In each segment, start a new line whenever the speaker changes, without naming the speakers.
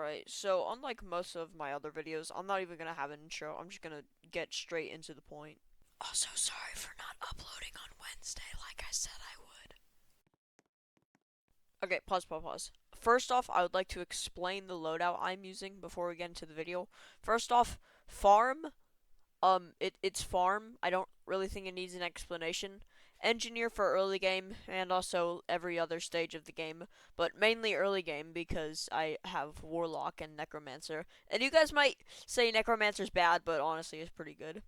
Alright, so unlike most of my other videos, I'm not even gonna have an intro. I'm just gonna get straight into the point. Also, sorry for not uploading on Wednesday like I said I would. Okay, pause. First off, I would like to explain the loadout I'm using before we get into the video. First off, farm. It's farm. I don't really think it needs an explanation. Engineer for early game and also every other stage of the game, but mainly early game because I have Warlock and Necromancer. And you guys might say Necromancer's bad, but honestly it's pretty good.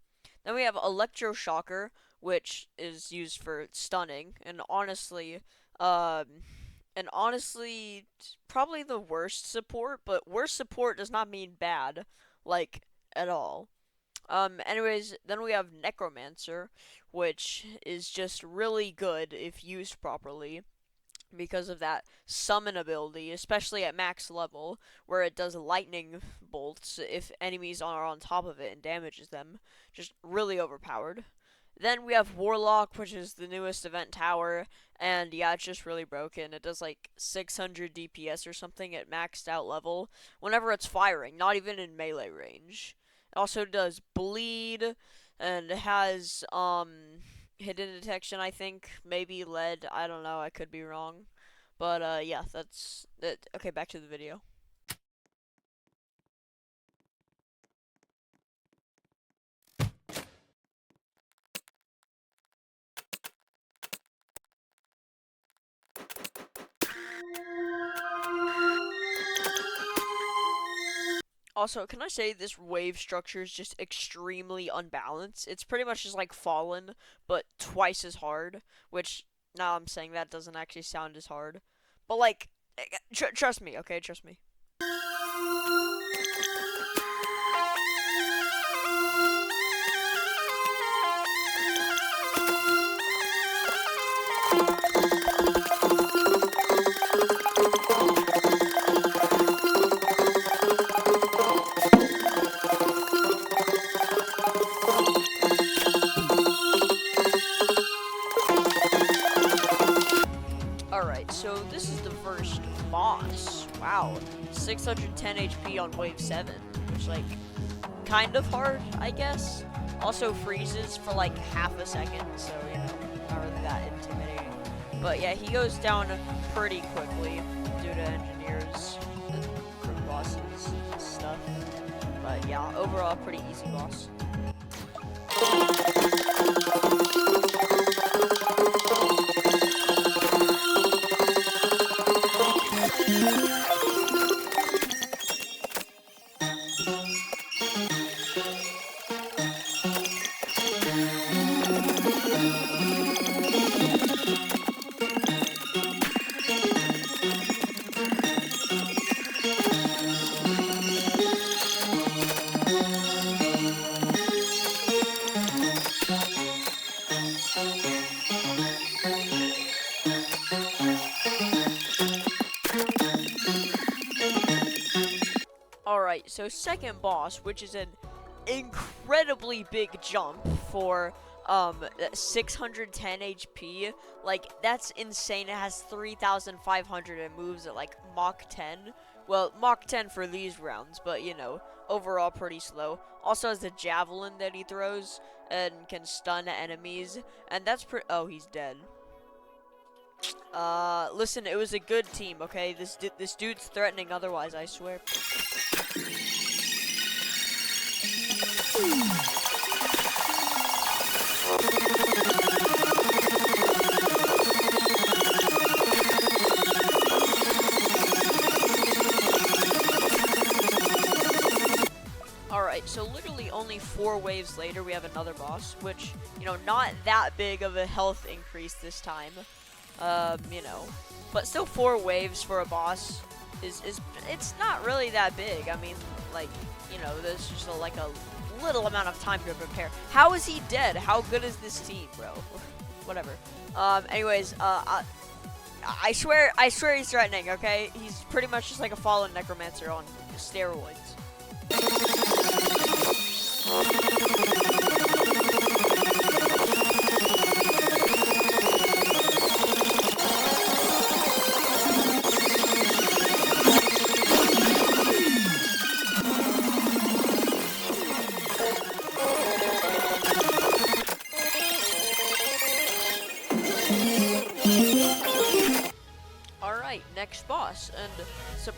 Then we have Electroshocker, which is used for stunning, um and honestly probably the worst support, but worst support does not mean bad, like at all. Anyways, then we have Necromancer, which is just really good if used properly because of that summon ability, especially at max level, where it does lightning bolts if enemies are on top of it and damages them. Just really overpowered. Then we have Warlock, which is the newest event tower, and yeah, it's just really broken. It does like 600 DPS or something at maxed out level whenever it's firing, not even in melee range. It also does bleed, and it has hidden detection, I think, maybe lead, I don't know, I could be wrong. But yeah, that's it. Okay, back to the video. Also, can I say this wave structure is just extremely unbalanced? It's pretty much just like Fallen, but twice as hard, which now I'm saying that doesn't actually sound as hard. But like, trust me, okay? Trust me. Alright, so this is the first boss. Wow. 610 HP on wave 7. Which, like, kind of hard, I guess. Also freezes for like half a second, so, you know, not really that intimidating. But yeah, he goes down pretty quickly due to engineers and crew bosses and stuff. But yeah, overall, pretty easy boss. Alright, so second boss, which is an incredibly big jump for 610 HP. Like, that's insane. It has 3,500 and moves at like Mach 10. Well, Mach 10 for these rounds, but you know, overall pretty slow. Also has the javelin that he throws and can stun enemies, and that's pretty. Oh, he's dead. Listen, it was a good team, okay? This dude's threatening otherwise, I swear. Alright, so literally only 4 waves later, we have another boss, which, you know, not that big of a health increase this time. You know, but still 4 waves for a boss is it's not really that big. I mean, like, you know, there's just a little amount of time to prepare. How is he dead? How good is this team, bro? Whatever. Anyways, I swear he's threatening, okay? He's pretty much just like a fallen necromancer on steroids.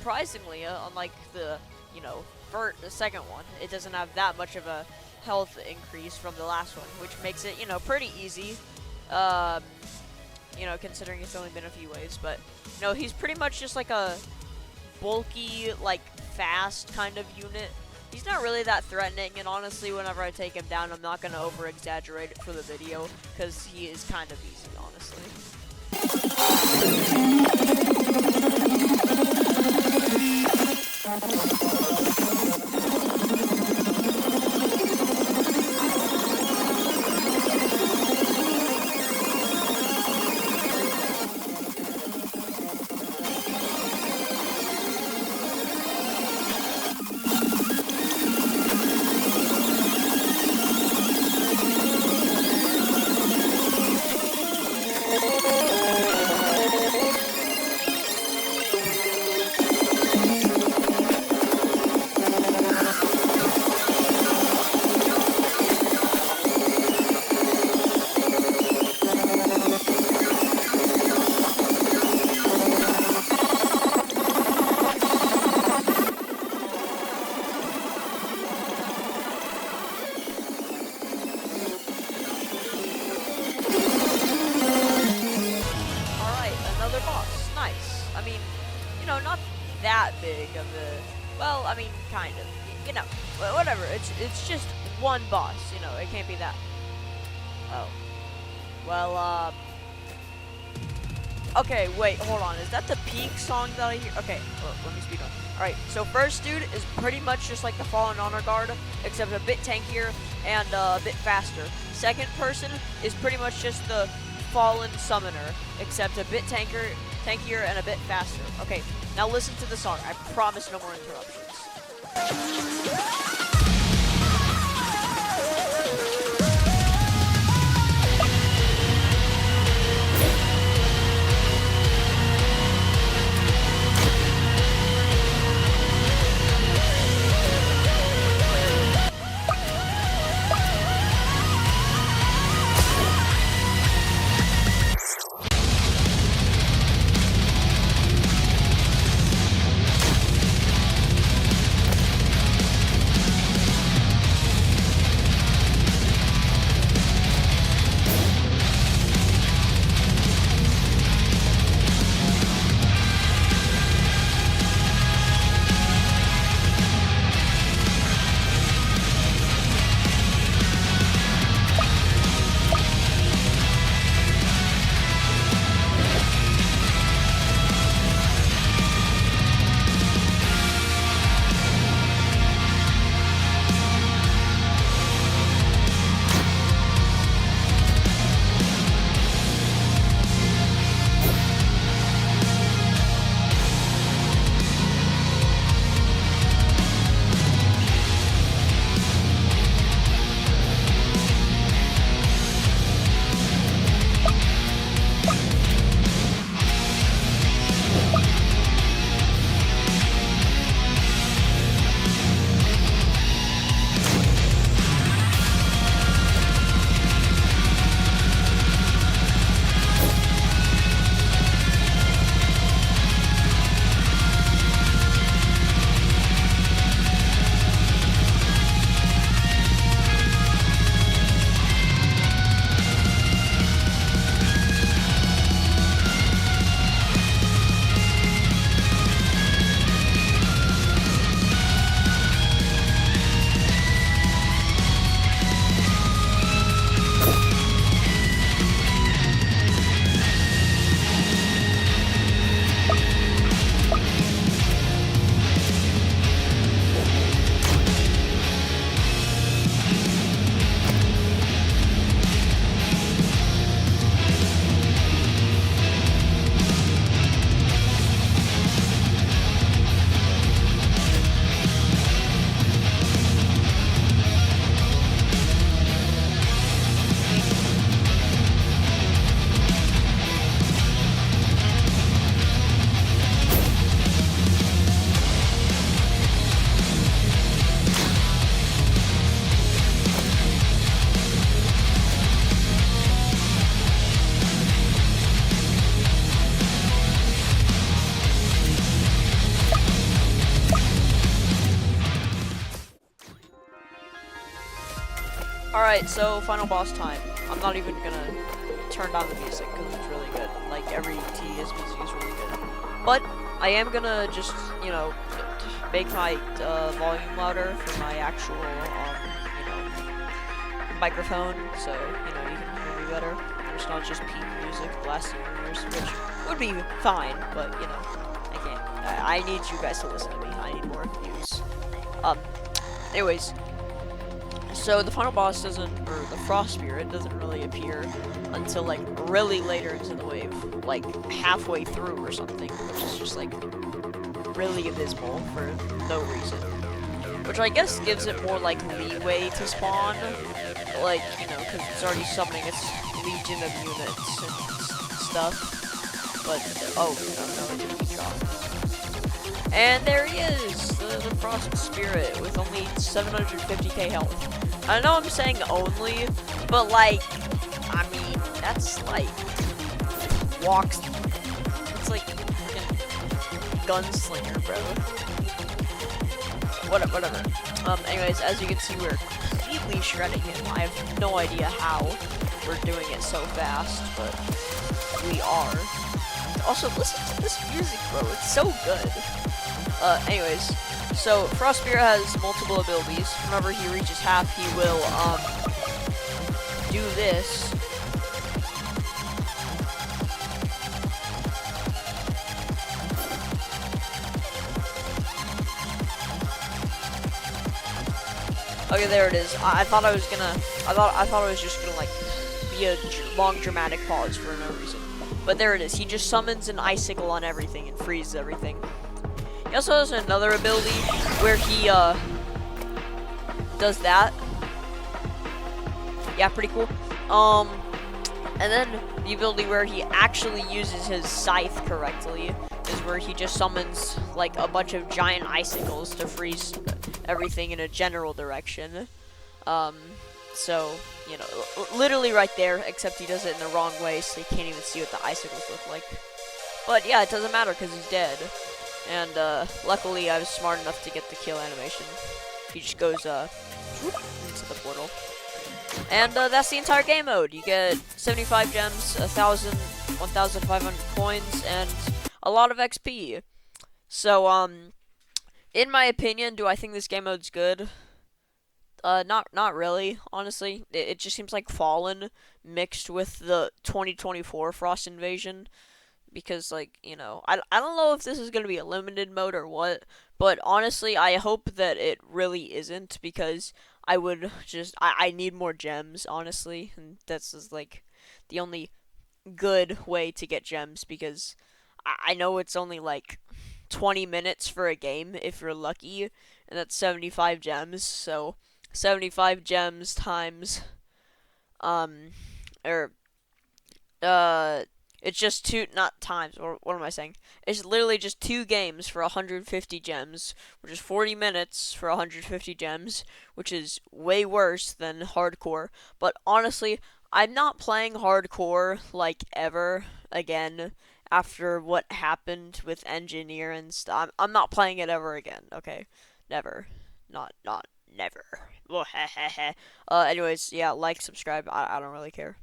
surprisingly, unlike the, you know, the second one, it doesn't have that much of a health increase from the last one, which makes it, you know, pretty easy. You know, considering it's only been a few waves, but, you know, he's pretty much just like a bulky, like, fast kind of unit. He's not really that threatening, and honestly, whenever I take him down, I'm not going to over-exaggerate it for the video, because he is kind of easy, honestly. Not that big of a, well, I mean, kind of, you know, whatever, it's just one boss, you know, it can't be that. Oh. Well, okay, wait, hold on, is that the peak song that I hear? Okay, well, let me speed on. Alright, so first dude is pretty much just like the Fallen Honor Guard, except a bit tankier and a bit faster. Second person is pretty much just the Fallen Summoner, except a bit tankier and a bit faster. Okay, now listen to the song. I promise no more interruptions. Alright, so final boss time. I'm not even gonna turn down the music because it's really good. Like, every TDS music is really good. But I am gonna just, you know, make my volume louder for my actual, you know, microphone, so, you know, you can hear me better. It's not just peak music blasting your ears, which would be fine, but, you know, I can't. I need you guys to listen to me. I need more views. Anyways, so the final boss doesn't, or the frost spirit doesn't really appear until, like, really later into the wave, like, halfway through or something, which is just, like, really abysmal for no reason. Which I guess gives it more, like, leeway to spawn, like, you know, because it's already summoning its legion of units and stuff. But, oh, no, it didn't drop. And there he is, the Frost Spirit, with only 750k health. I know I'm saying only, but, like, I mean, that's, like, walks, it's like, gunslinger, bro. Whatever. Anyways, as you can see, we're completely shredding him. I have no idea how we're doing it so fast, but we are. Also, listen to this music, bro. It's so good. Anyways, so Frost Spirit has multiple abilities. Whenever he reaches half, he will, do this. Okay, there it is. I thought I was just gonna like be a long dramatic pause for no reason. But there it is. He just summons an icicle on everything and freezes everything. He also has another ability where he does that. Yeah, pretty cool. And then the ability where he actually uses his scythe correctly is where he just summons like a bunch of giant icicles to freeze everything in a general direction. So, you know, literally right there, except he does it in the wrong way, so you can't even see what the icicles look like. But yeah, it doesn't matter because he's dead. And luckily I was smart enough to get the kill animation. He just goes into the portal. And that's the entire game mode. You get 75 gems, 1,500 coins, and a lot of XP. So, in my opinion, do I think this game mode's good? Not really, honestly. It just seems like Fallen mixed with the 2024 Frost Invasion. Because, like, you know, I don't know if this is going to be a limited mode or what. But, honestly, I hope that it really isn't. Because I would just, I need more gems, honestly. And that's just, like, the only good way to get gems. Because I know it's only, like, 20 minutes for a game if you're lucky. And that's 75 gems. So 75 gems times, it's just two, not times, or what am I saying? It's literally just 2 games for 150 gems, which is 40 minutes for 150 gems, which is way worse than hardcore. But honestly, I'm not playing hardcore, like, ever again after what happened with Engineer and stuff. I'm not playing it ever again, okay? Never. Not never. Anyways, yeah, like, subscribe, I don't really care.